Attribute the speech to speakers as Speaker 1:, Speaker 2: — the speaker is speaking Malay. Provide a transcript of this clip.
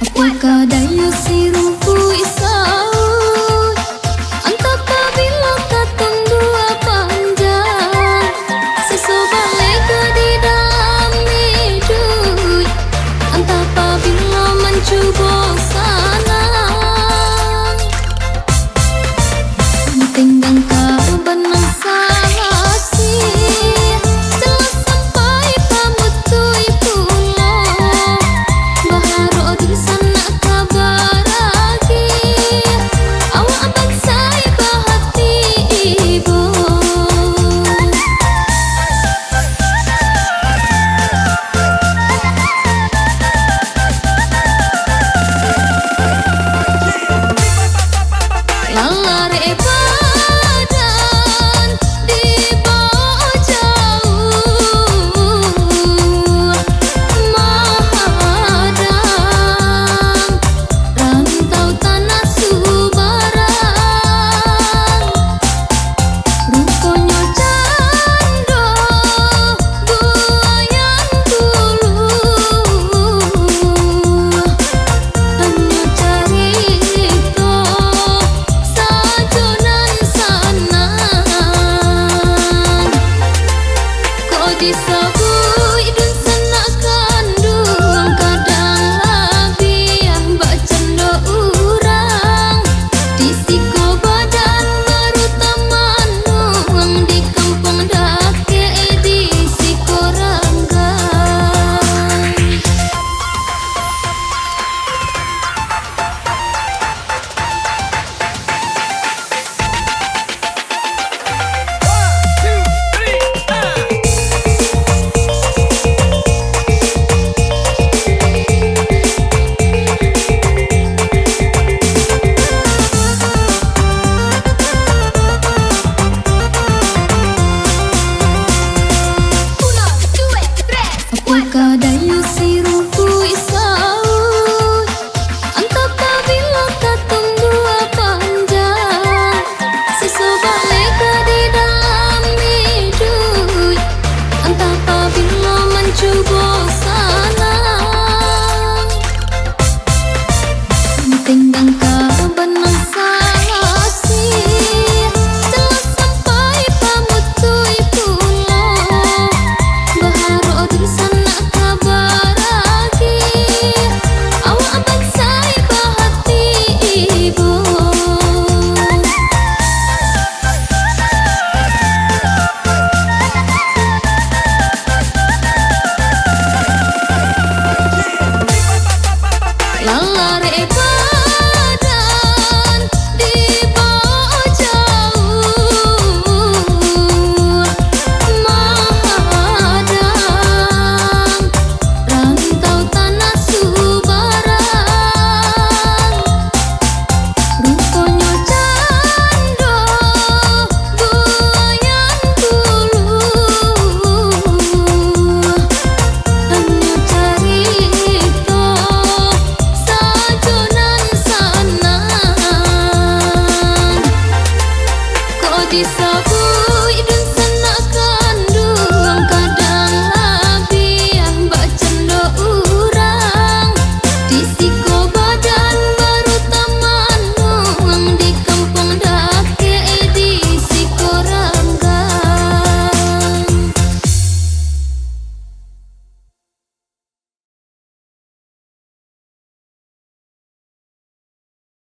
Speaker 1: Apakah daya sirupu isau Antap bila katong dua panjang Sesobat lega di dalam hidup Antap bila mencuba sana Tinggang kau benang salasi Jelas sampai pamutui pulau Baharu di sana kabar lagi Awak bansai bahati ibu Lalare badan dibawa jauh Mahadang rantau tanah Subarang Rupanya cando buayan dulu Hanya cerita sajonan sanan Kau disabui dan sana kandung Kadang lebih yang bacanda urang Disiko badan baru taman nuang Di kampung dake disiko ranggang Apakah daya sirupu isau Antap bila katong dua panjang Sesobat lega di dalam hidup Antap bila mencuba sana Tinggang kau benang salasi Jelas sampai pamutui pulau Baharu di sana kabar lagi Awak bansai bahati ibu Lalare badan dibawa jauh Mahadang rantau tanah Subarang Rupanya cando buayan dulu Hanya cerita sajonan sanan Kau